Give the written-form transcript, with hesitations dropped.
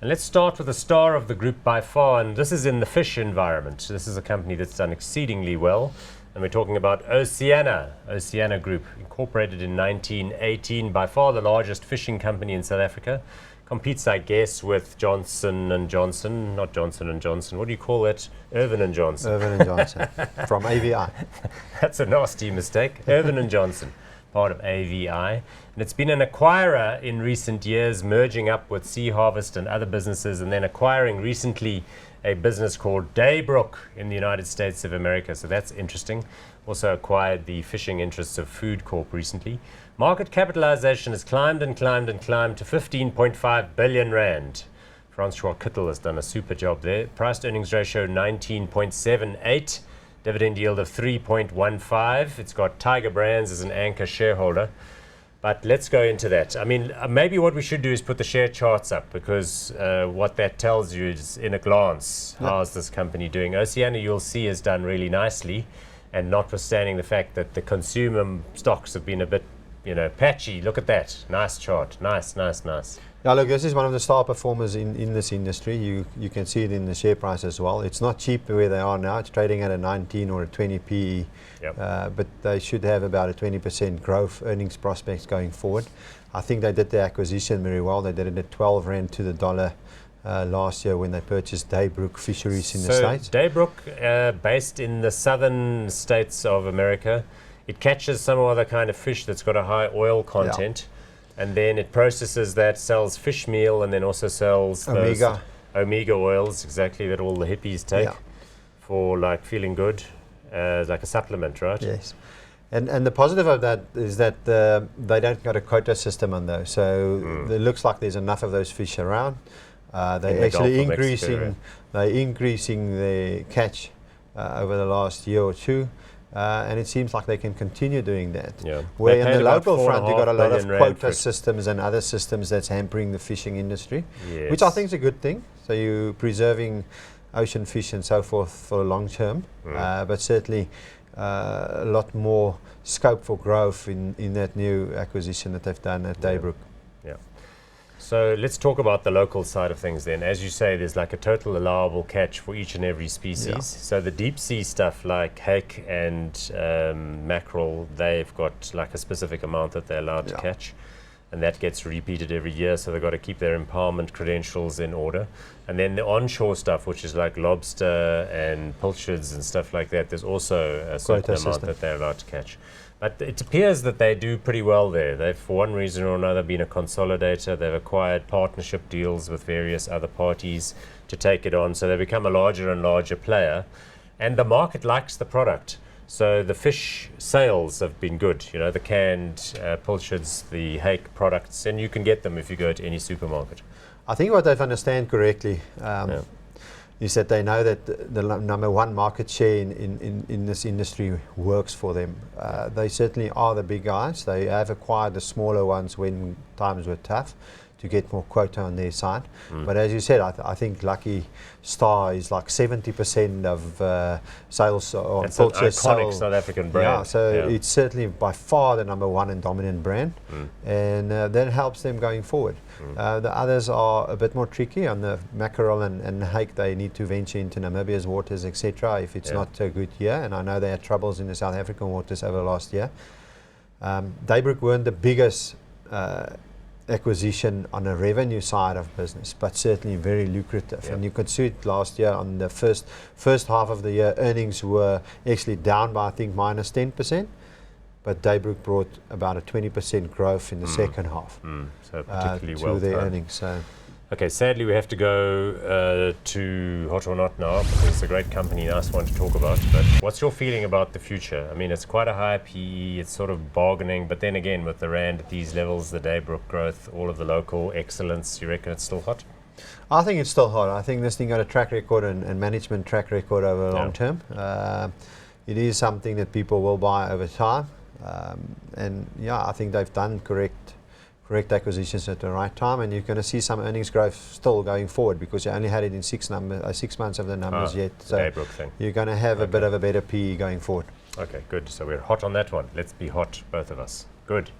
And let's start with the star of the group by far, and this is in the fish environment. This is a company that's done exceedingly well, and we're talking about Oceana Group, incorporated in 1918, by far the largest fishing company in South Africa. Competes, I guess, with Johnson & Johnson, not Johnson & Johnson. What do you call it? Irvin & Johnson. Irvin & Johnson, from AVI. That's a nasty mistake. Irvin & Johnson, part of AVI. And it's been an acquirer in recent years, merging up with Sea Harvest and other businesses, and then acquiring recently a business called Daybrook in the United States of America. So that's interesting. Also acquired the fishing interests of Food Corp recently. Market capitalization has climbed and climbed and climbed to 15.5 billion rand. Francois Kittel has done a super job there. Price earnings ratio 19.78. Dividend yield of 3.15. It's got Tiger Brands as an anchor shareholder. But let's go into that. I mean, maybe what we should do is put the share charts up, because what that tells you is, in a glance, how's this company doing. Oceana, you'll see, has done really nicely, and notwithstanding the fact that the consumer stocks have been a bit, patchy. Look at that. Nice chart. Nice. Yeah, look, this is one of the star performers in this industry. You can see it in the share price as well. It's not cheap where they are now. It's trading at a 19 or a 20 PE, but they should have about a 20% growth earnings prospects going forward. I think they did the acquisition very well. They did it at 12 rand to the dollar last year when they purchased Daybrook Fisheries in the States. Daybrook, based in the southern states of America, it catches some other kind of fish that's got a high oil content. And then it processes that, sells fish meal, and then also sells omega oils, exactly, that all the hippies take for like feeling good, like a supplement, right? Yes. And the positive of that is that they don't got a quota system on those. So it looks like there's enough of those fish around. They're actually increasing their catch over the last year or two. And it seems like they can continue doing that. Yeah. Where in the local front, you've got a lot of quota systems and other systems that's hampering the fishing industry, which I think is a good thing. So you're preserving ocean fish and so forth for the long term, but certainly a lot more scope for growth in that new acquisition that they've done at Daybrook. So let's talk about the local side of things then. As you say, there's like a total allowable catch for each and every species. So the deep sea stuff like hake and mackerel, they've got like a specific amount that they're allowed to catch. And that gets repeated every year, so they've got to keep their empowerment credentials in order. And then the onshore stuff, which is like lobster and pilchards and stuff like that, there's also a certain amount that they're allowed to catch. But it appears that they do pretty well there. They've, for one reason or another, been a consolidator. They've acquired partnership deals with various other parties to take it on. So they've become a larger and larger player. And the market likes the product. So the fish sales have been good. The canned pilchards, the hake products, and you can get them if you go to any supermarket. I think what they've understand correctly is that they know that the number one market share in this industry works for them. They certainly are the big guys. They have acquired the smaller ones when times were tough to get more quota on their side. But as you said, I think Lucky Star is like 70% of sales on pilchard. It's an iconic South African brand. It's certainly by far the number one and dominant brand, and that helps them going forward. The others are a bit more tricky. On the mackerel and hake, they need to venture into Namibia's waters, etc. if it's not a good year, and I know they had troubles in the South African waters over the last year. Daybrook weren't the biggest acquisition on a revenue side of business, but certainly very lucrative. And you could see it last year on the first half of the year. Earnings were actually down by, I think, minus 10%, but Daybrook brought about a 20% growth in the second half. So particularly well to their earnings. So. Okay, sadly we have to go to Hot or Not now, because it's a great company, nice one to talk about. But what's your feeling about the future? I mean, it's quite a high PE, it's sort of bargaining, but then again, with the rand at these levels, the Daybrook growth, all of the local excellence, you reckon it's still hot? I think it's still hot. I think this thing got a track record and management track record over the long term. It is something that people will buy over time. And I think they've done correct acquisitions at the right time, and you're going to see some earnings growth still going forward, because you only had it in 6 months of the numbers yet. So you're going to have a bit of a better PE going forward. Okay, good. So we're hot on that one. Let's be hot, both of us. Good.